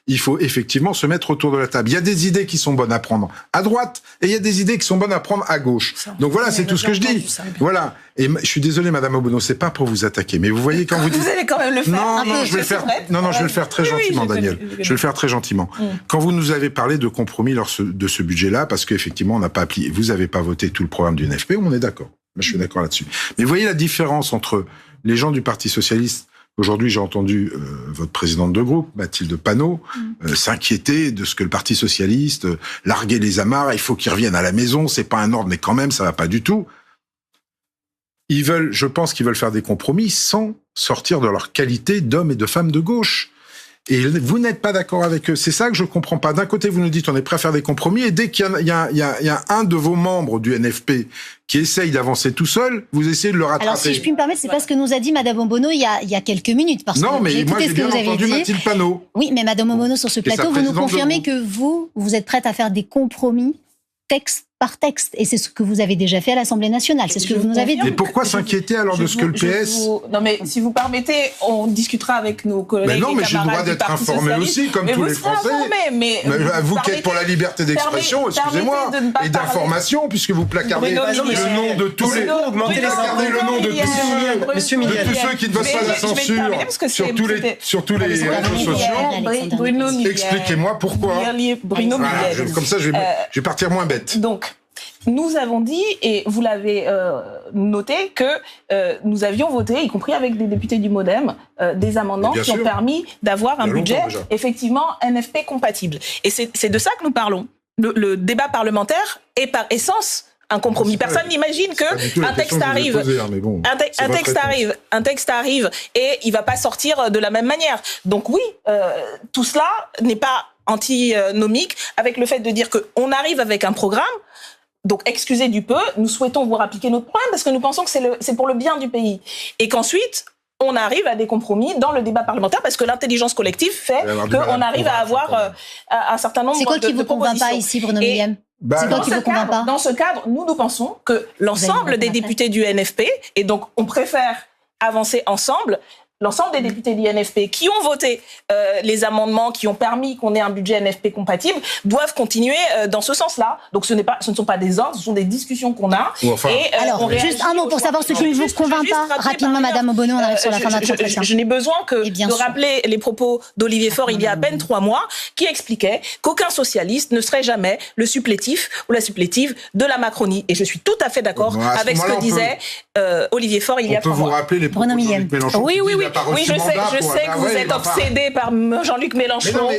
il faut effectivement se mettre autour de la table. Il y a des idées qui sont bonnes à prendre à droite et il y a des idées qui sont bonnes à prendre à gauche. Donc voilà, c'est tout ce que je dis. Voilà. Et je suis désolé, Madame Obono, c'est pas pour vous attaquer, mais vous voyez quand vous dites... Vous allez quand même le faire. Non, je vais le faire. Non, je vais le faire très gentiment, Daniel. Je vais le faire très gentiment. Quand vous nous avez parlé de compromis lors de ce budget-là, parce qu'effectivement, on n'a pas appliqué, vous n'avez pas voté tout le programme du NFP, on est d'accord. Je suis d'accord là-dessus. Mais vous voyez la différence entre les gens du Parti socialiste. Aujourd'hui, j'ai entendu votre présidente de groupe, Mathilde Panot, s'inquiéter de ce que le Parti socialiste larguer les amarres. Il faut qu'ils reviennent à la maison. C'est pas un ordre, mais quand même, ça va pas du tout. Je pense qu'ils veulent faire des compromis sans sortir de leur qualité d'hommes et de femmes de gauche. Et vous n'êtes pas d'accord avec eux. C'est ça que je comprends pas. D'un côté, vous nous dites on est prêt à faire des compromis, et dès qu'il y a un de vos membres du NFP qui essaye d'avancer tout seul, vous essayez de le rattraper. Alors, si je puis me permettre, c'est pas ce que nous a dit Madame Obono il y a quelques minutes. Parce non, que mais moi, j'ai bien entendu Mathilde Panot. Oui, mais Madame Obono, sur ce plateau, vous nous confirmez que vous êtes prête à faire des compromis texte par texte. Et c'est ce que vous avez déjà fait à l'Assemblée nationale. C'est ce que vous nous avez dit. Mais pourquoi s'inquiéter alors de ce que le PS... Non, mais si vous permettez, on discutera avec nos collègues. Mais non, mais j'ai le droit d'être informé aussi, comme tous les Français. Mais vous qui êtes pour la liberté d'expression, excusez-moi, et d'information, puisque vous placardez le nom de tous les... Vous placardez le nom de tous ceux qui ne veulent pas la censure sur tous les réseaux sociaux. Expliquez-moi pourquoi. Comme ça, je vais partir moins bête. Donc, nous avons dit, et vous l'avez noté, que nous avions voté, y compris avec des députés du MoDem, des amendements qui ont permis d'avoir un budget effectivement NFP compatible. Et c'est de ça que nous parlons. Le débat parlementaire est par essence un compromis. Personne n'imagine que un texte arrive, un texte arrive et il va pas sortir de la même manière. Donc oui, tout cela n'est pas antinomique avec le fait de dire qu'on arrive avec un programme. Donc, excusez du peu, nous souhaitons vous appliquer notre programme parce que nous pensons que c'est pour le bien du pays. Et qu'ensuite, on arrive à des compromis dans le débat parlementaire parce que l'intelligence collective fait qu'on arrive à avoir un certain nombre de propositions. C'est quoi qui vous convainc pas ici, Bruno Millem? Dans ce cadre, nous pensons que l'ensemble des députés du NFP, et donc on préfère avancer ensemble, l'ensemble des députés du NFP qui ont voté les amendements qui ont permis qu'on ait un budget NFP compatible doivent continuer dans ce sens-là. Donc ce ne sont pas des ordres, ce sont des discussions qu'on a. Alors, juste un mot pour savoir ce qui ne vous convainc pas. Rapidement, Madame Obono, on arrive sur la fin de notre entretien. Je n'ai besoin de rappeler les propos d'Olivier Faure il y a à peine 3 mois, qui expliquait qu'aucun socialiste ne serait jamais le supplétif ou la supplétive de la Macronie. Et je suis tout à fait d'accord avec ce que disait Olivier Faure il y a 3 mois. On peut vous rappeler les propos de Jean-Luc Mélenchon. Oui, je sais que vous êtes obsédé par Jean-Luc Mélenchon.